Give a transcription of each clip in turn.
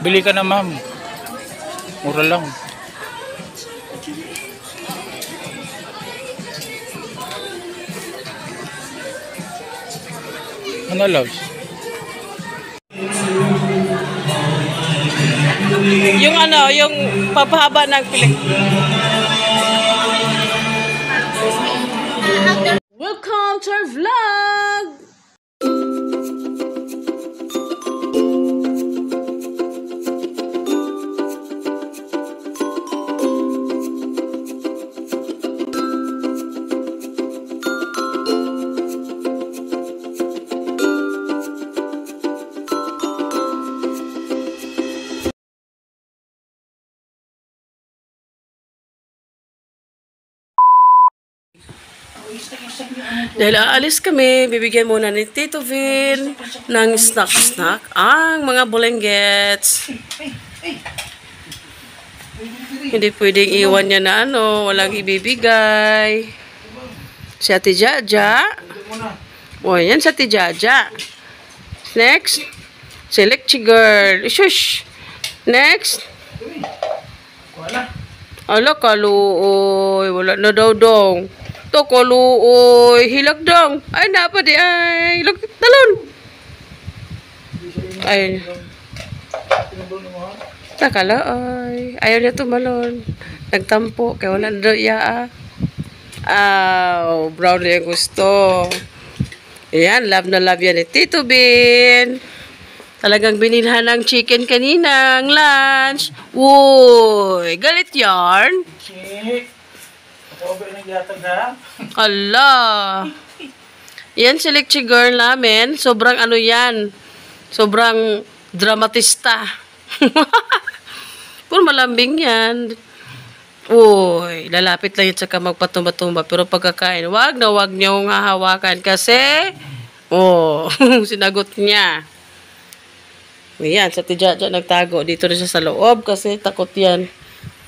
Bili ka na, ma'am. Mura lang. Ano, loves? Yung ano, yung papahaba ng pilik. Welcome to our vlog! Dahil aalis kami, bibigyan muna ni Tito Vin ng snack-snack ang mga bulenggets. Hindi pwedeng iwan niya na ano, walang ibibigay. Si Ate Jaja. O, yan si Ate Jaja. Next, si Lekchi Girl. Shush! Next. Ala, kaluoy. Wala na daw dong. To kaluoy. Hilag dong. Ay, napa di ay. Hilag, talon. Ay. Takala ay. Ayaw niya tumalon. Nagtampo. Kaya wala na daw iya. Brown yung gusto. Ayan, love na love yan ni Tito Bin. Talagang binilhan ng chicken kaninang lunch. Uy, galit yarn. Ala. Yan si Lekchi Girl namin. Sobrang ano yan. Sobrang dramatista. Puro malambing yan. Uy, lalapit lang yun saka magpatumba-tumba. Pero pagkakain, wag niyong hahawakan kasi, sinagot niya. Ayan, sa Tijaja nagtago. Dito rin siya sa loob kasi takot yan.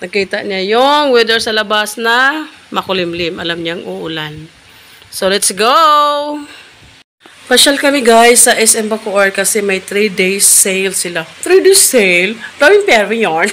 Nakita niya yung weather sa labas na makulimlim. Alam niyang uulan. So, let's go! Pasyal kami guys sa SM Bacoor kasi may 3 days sale sila. 3 days sale? Daming pera yarn.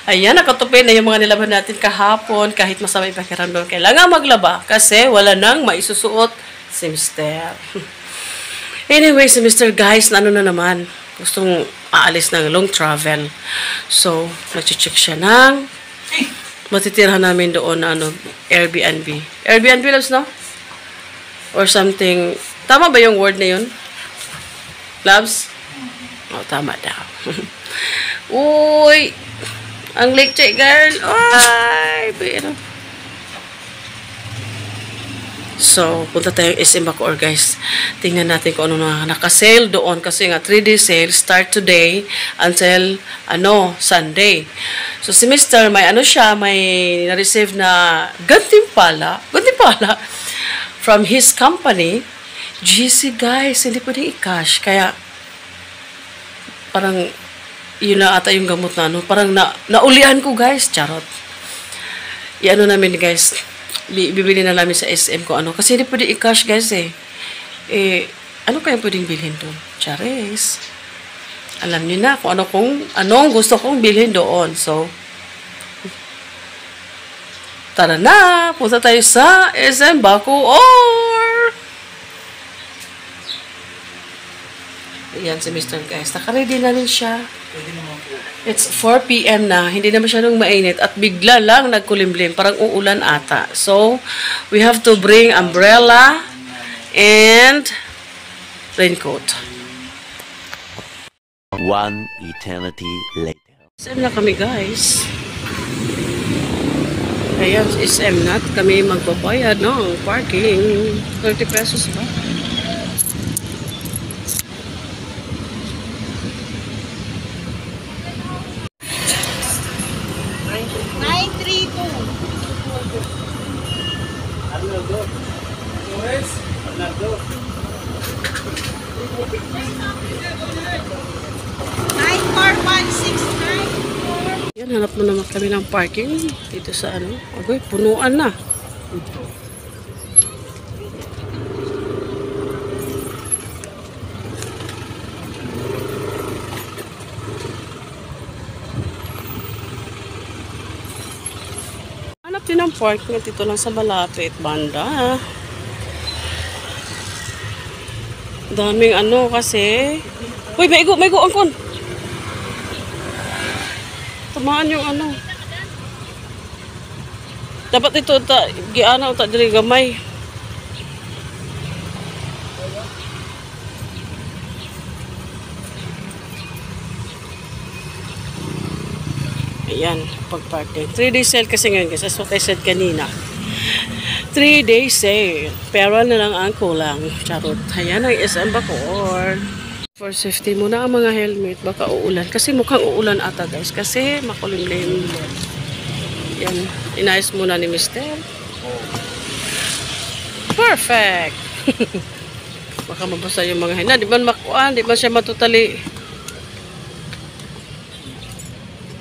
Ayan, nakatupi na yung mga nilaban natin kahapon. Kahit masama yung pakiramdam, kailangan maglaba kasi wala nang maisusuot si Mr. Anyway, si Mr. guys, na ano na naman, gustong aalis ng long travel. So, nag-check siya ng matitirahan namin doon na ano, Airbnb. Airbnb, loves, no? Or something. Tama ba yung word na yun? Loves? Tama daw. Uy! Ang Lekchi Girl! Ay! Pero. So, punta tayo SM Bacoor, guys. Tingnan natin kung ano na nakasale doon. Kasi nga, 3-day sale, start today until, Sunday. So, si Mr. may na-receive na gantimpala from his company. GC, guys, hindi pwedeng i-cash. Kaya, parang, yun na ata yung gamot na, parang naulian ko, guys. Charot. Namin, guys. Bibili na namin sa SM ko kasi hindi pwede i-cash guys ano kaya pwedeng bilhin doon? Charis. Alam niyo na kung anong gusto kong bilhin doon. So, tara na! Punta tayo sa SM Bacoor! Ayan si Mr. guys. Naka-ready na rin siya. It's 4 PM na. Hindi na masyadong mainit. At bigla lang nagkulimlim. Parang uulan ata. So, we have to bring umbrella and raincoat. One eternity later. SM na kami, guys. Ayan, SM na. At kami magbabayad ng parking. 30 pesos ba? Yan, hanap mo naman kami ng parking dito sa okay, punuan na. safety ng park nga dito lang sa malapit banda. Daming ano kasi. Uy, maigo angkon. Tamaan yung ano. Dapat ito giana ta diri gamay. Ayan, pag-parking. 3-day sale kasi ngayon guys. That's what I said kanina. 3-day sale. Pero na lang ang kulang. Charot. Ayan ang SM Bacoor. For safety muna ang mga helmet. Baka uulan. Kasi mukhang uulan ata guys. Kasi makulimlim. Yan. Inayos muna ni Mr. Perfect. Baka mabasa yung mga helmet. Di man makuan. Di man siya matutali.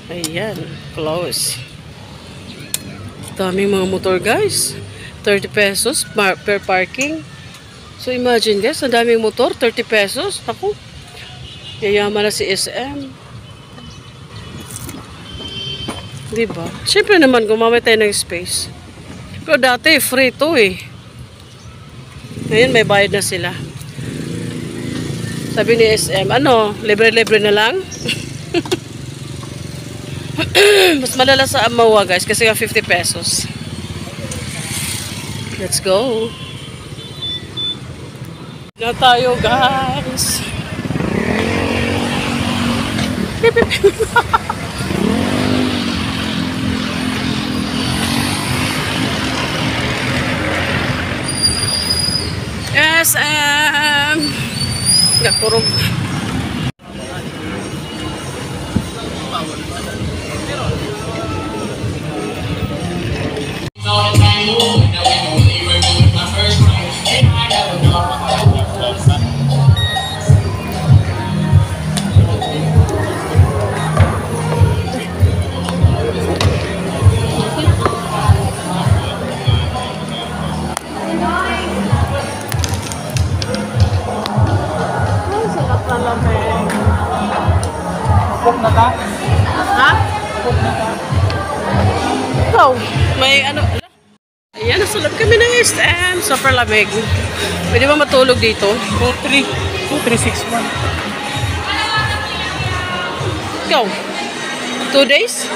Ayan, close. Daming mga motor guys. 30 pesos per parking. So imagine guys, ang daming motor, 30 pesos. Ako, yayaman na si SM. Diba? Siyempre naman, gumamit tayo ng space. Pero dati, free to eh. Ngayon, may bayad na sila. Sabi ni SM, ano, libre-libre na lang? Mas malala sa Amawa guys kasi nga 50 pesos. Let's go. Na tayo guys. SM. Gakurog. Ha? Ikaw, may ano? Ayan, nasulap kami ng SM. Super lamig. Pwede ba matulog dito? 2361. Ikaw, 2 days?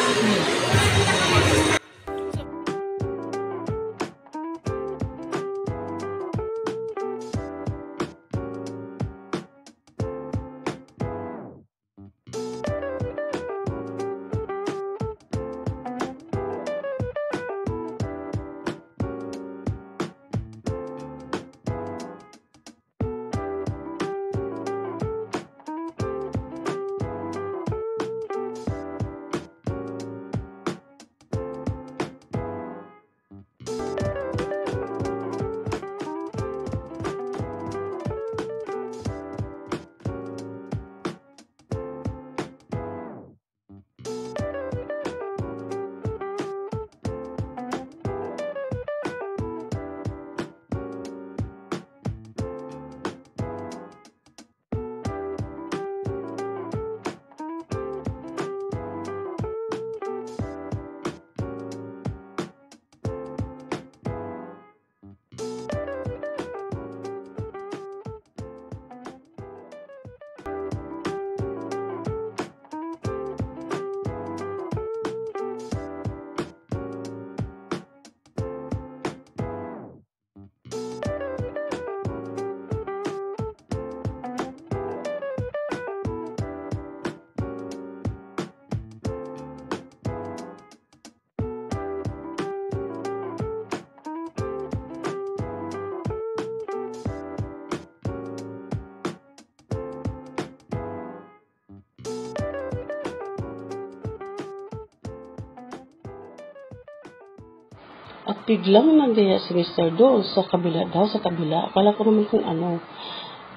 At biglang nandiya si Mr. doon sa kabila daw, sa kabila. Akala ko naman kung ano.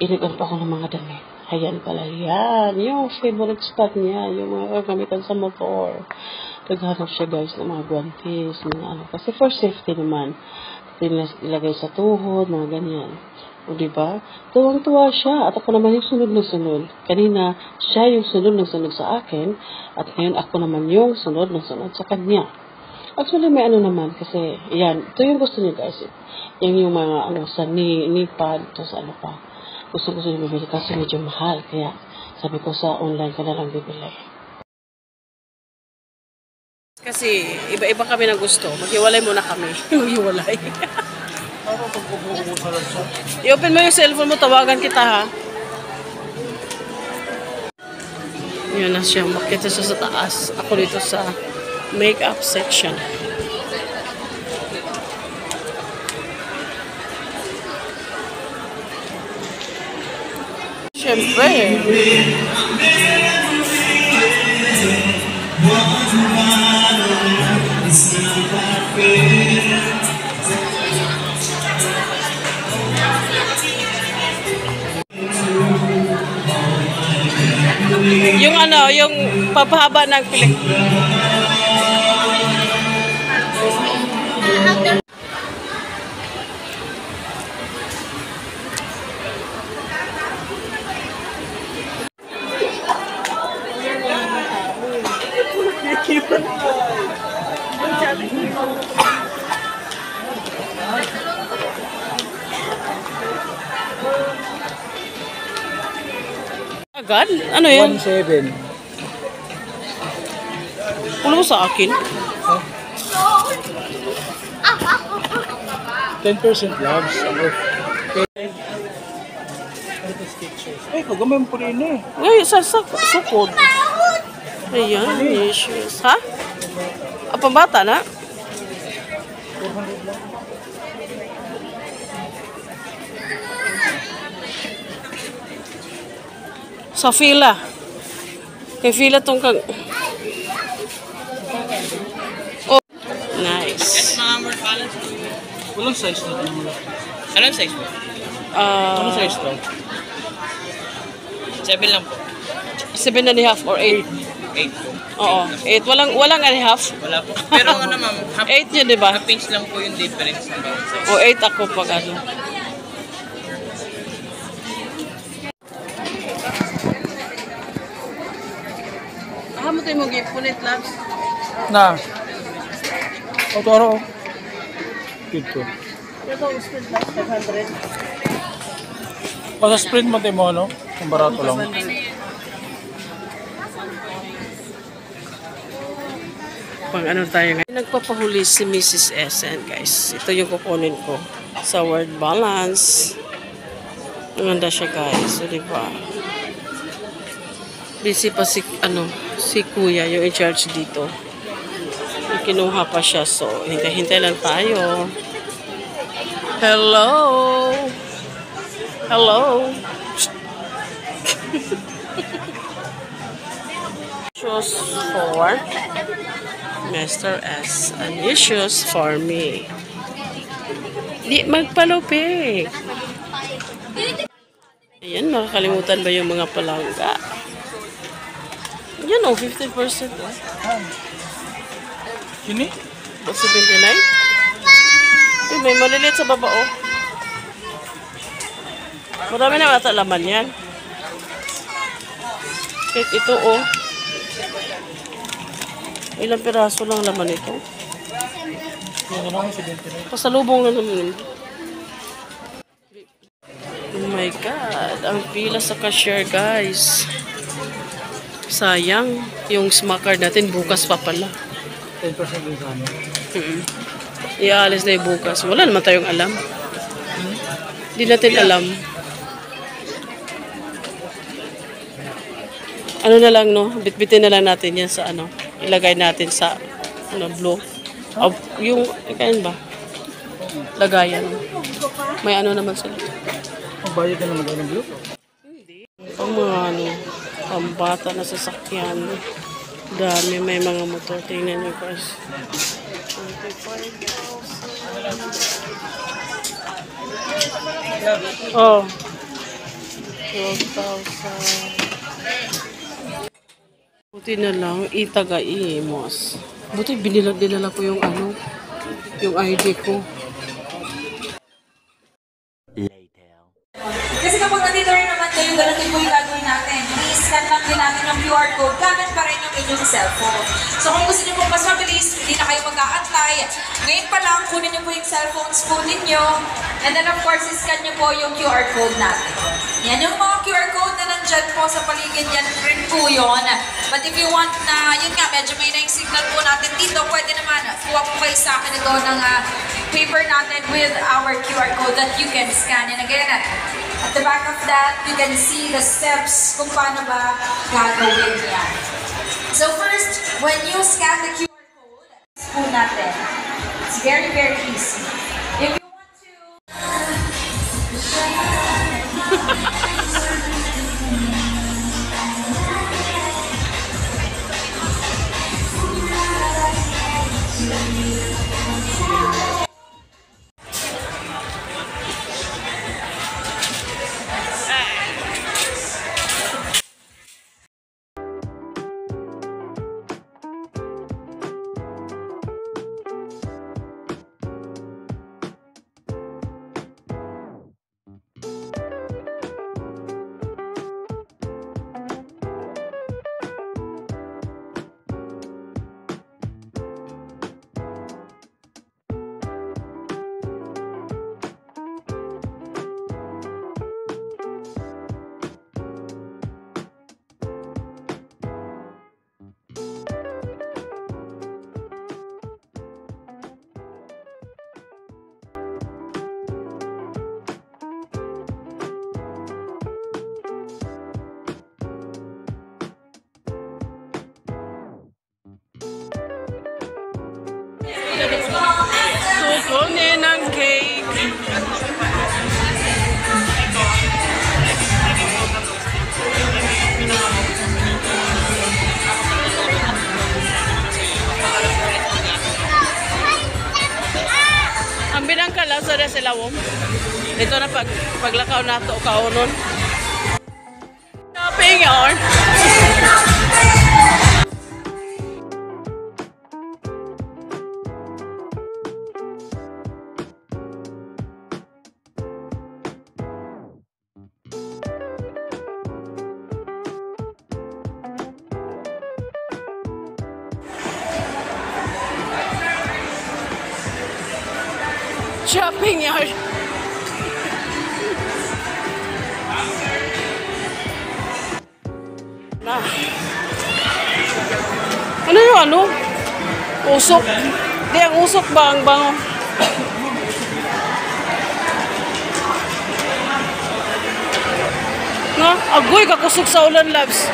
Inigan pa ako ng mga damit. Ayan pala yan. Yung favorite spot niya. Yung mga gamitan sa motor. Naghanap siya guys ng mga guantes. Mga ano. Kasi for safety naman. Ilagay sa tuhod, mga ganyan. O diba? Tuwang-tuwa siya. At ako naman yung sunod na sunod. Kanina, siya yung sunod na sunod sa akin. At ngayon ako naman yung sunod na sunod sa kanya. Actually, may ano naman kasi, yan, ito yung gusto niyo guys. Yan yung mga ano, sa ni-pad, to sa ano pa. Gusto niyo bibili kasi medyo mahal. Kaya sabi ko sa online ka na lang bibili. Kasi iba-iba kami ng gusto. Maghiwalay muna kami. Maghiwalay. I-open mo yung cellphone mo, tawagan kita ha. Yun na siya. Makita siya sa taas. Ako dito sa makeup section. Siyempre. Yung ano, yung papahaba ng pilik. Agad? Ano yan? 1.7. Pulo mo sa akin. 10% labs. Ay, kagamay mo po rin eh. Ay, sa sukod. Ayan, issues. Ha? Pambata na? 400 lang. Sa fila. Kay fila tong kag... Oh, nice. Walang size na ito. Anong size mo? Anong size to? 7 lang po. 7.5 or 8. 8 po. Oo, 8. Walang and a half. Wala po. Pero ano ma'am, 8 yun, di ba? half inch lang po yung difference ng bawat size. O 8 ako pag ano. Mo tayo mo gipunit labs. Na. O, toro. Dito. Ito ang sprint labs, 500. O, sa sprint mo tayo mo, ano? Ang barato lang. Pang ano tayo ngayon. Nagpapahuli si Mrs. SN, guys. Ito yung kukunin ko sa word balance. Ang ganda siya, guys. So, diba? Busy pa si, si Kuya, yung in charge dito. Kinuha pa siya. So, hintay-hintay lang tayo. Hello! Hello! Issues for Mr. S. And issues for me. Di magpalupik. Ayan, makakalimutan ba yung mga palangga? Yan o, 15%. Kini? Ba't 79? Eh, may maliliit sa baba o. Marami na ata laman yan. Kahit ito o. Ilang piraso lang laman ito. Yung ano, 79. Pasalubong na naman. Oh my God. Ang pila sa cashier, guys. Sayang. Yung smack card natin, bukas pa pala. 10% din sa ano. Iaalis na yung bukas. Wala naman tayong alam. Hindi natin alam. Ano na lang, no? Bitbitin na lang natin yan sa ano. Ilagay natin sa blue. Yung, kain ba? Lagayan. May ano naman sila. Magbayad ka naman ng blue? Ang mga pambata na sasakyan. Dami, may mga motor. Tingnan nyo guys. 25,000. Oh. 12,000. Buti na lang, itaga-iimos. Buti dinala ko yung yung ID ko. Kasi kapag nandito rin naman kayo, ganun din po yung gagawin natin. I-scan lang din natin yung QR code. Gamit pa rin yung inyong cellphone. So kung gusto niyo po mas mabilis, hindi na kayo mag-a-apply. Ngayon pa lang, kunin niyo po yung cellphones po ninyo. And then of course, iscan niyo po yung QR code natin. Yan yung mga QR code na nandyan po sa paligid, yan rin po yun. But if you want na, yun nga, medyo may na yung signal po natin dito, pwede naman, kuha po kayo sa akin ito ng paper natin with our QR code that you can scan. And again, at the back of that, you can see the steps kung paano ba gagawin yan. So first, when you scan the QR code, po natin. It's very, very easy. If you want to... Kukunin ang cake. Ang binang kalasa na sila wom. Ito na paglakaw nato kaunon. Shopping yarn. Shopping yard. Na. Ano yung ano? Usok. Di ang usok ba ang bango? Na, agoy kakusog sa ulan, loves.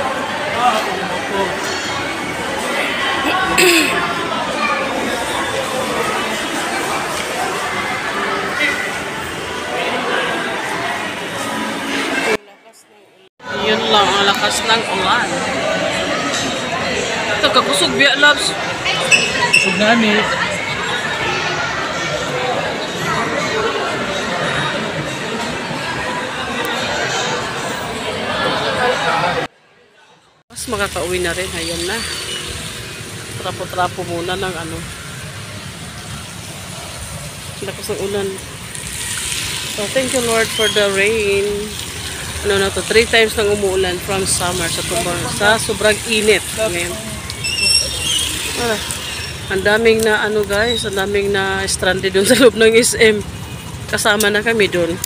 Yun lang ang lakas ng ulan. Ito kakusog biya, loves. Kusog na ni. Mas makakauwi na rin. Ayan na. Trapo-trapo muna ng ano. Lakas ng ulan. So thank you Lord for the rain. Ano na to, 3 times nang umuulan from summer sa sobrang init ngayon. Ang daming na ano guys, ang daming na stranded doon sa loob ng SM. Kasama na kami doon.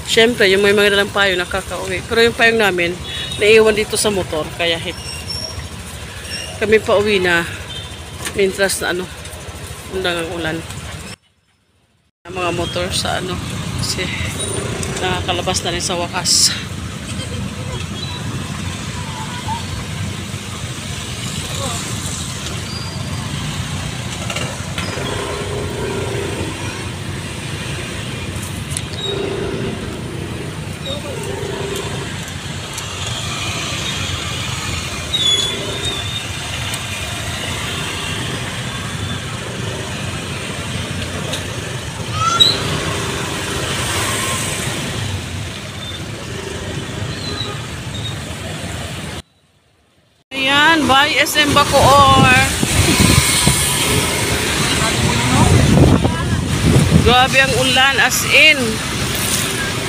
Siyempre, yung may mga dalang payo nakakauwi. Pero yung payong namin, naiwan dito sa motor. Kaya kami pa uwi na mintras na ano, undang ang ulan. Ang mga motor sa ano, kasi nakakalabas na rin sa wakas. Ayan, by SM Bacoor. Grabe ang ulan, as in.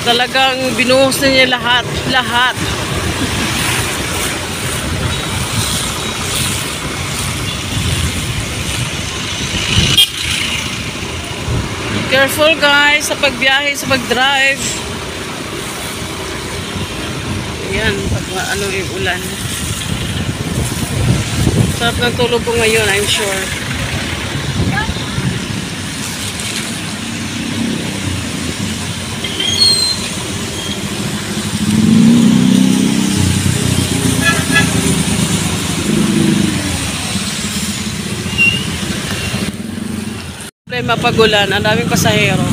Talagang binuhos na niya lahat. Careful guys sa pagbiyahe, sa pag-drive. Ayan, pag ano yung ulan. Sarap ng tulog po ngayon, I'm sure. Problema pag ulan, ang daming pasahero.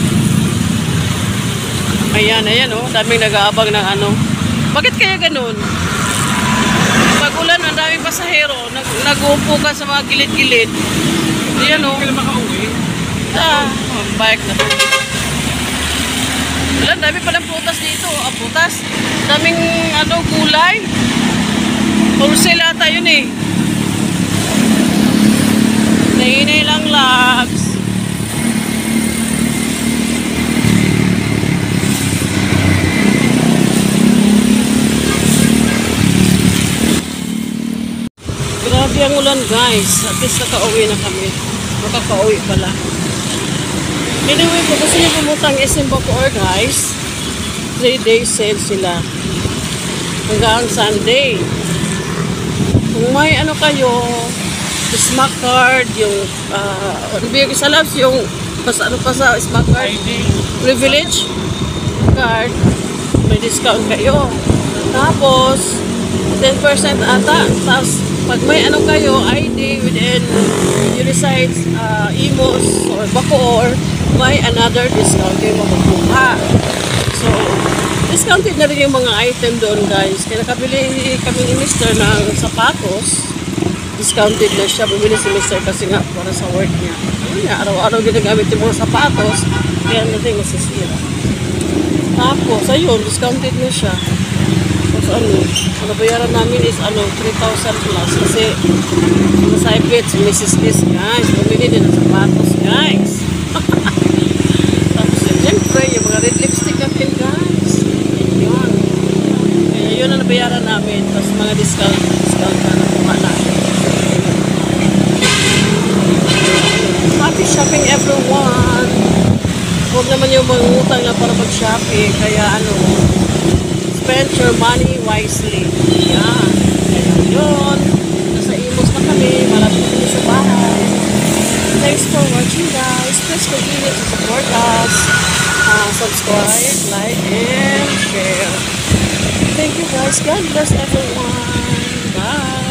Ayan, ayan oh, daming nag-aabang ng ano. Bakit kaya ganun? Pag ulan, ang daming pasahero, nag-uupo ka sa mga gilid-gilid. Ayan oh. Kailan makauwi? Bike na to. Wala, dami palang putas dito. Putas. Daming ano, gulay. Wholesale ata yun eh. Nainay lang lags. Grabe ang ulan guys. At least nakauwi na kami. Makakauwi pala. Anyway, kung gusto niyo pumutang SM Bacoor guys, 3-day sale sila. Hanggang Sunday. Kung may ano kayo, Smack card, yung sa labs, yung ano pa sa Smack card, privilege card, may discount kayo. Tapos 10% ata. Tapos pag may ano kayo, ID within you reside Imos or Bacoor, may another discount kayo makukuha. So, discounted na rin yung mga item doon guys. Kaya nakabili kami ni Mr. ng sapatos. Discounted na siya. Bumili si Mr. kasi nga para sa work niya. Ano niya, araw-araw ginagamit yung mga sapatos. Kaya natin masisira. Tapos, ayun, discounted na siya. Tapos bayaran namin is 3,000 plus kasi masaypit si Mrs. Kiss guys. Bumili din ng sapatos guys. Tapos siyempre yung mga red lipstick natin guys. Yun. Kaya yun ang nabayaran namin. Tapos mga discount na nakuha natin. Happy shopping everyone. Huwag naman yung mangutang na para mag-shopping. Kaya spend your money wisely. Yan. Kaya yun. Nasa Imos na kami. Malapit kami sa bahay. Thanks for watching guys. Please continue to support us. Subscribe, like, and share. Thank you guys. God bless everyone. Bye.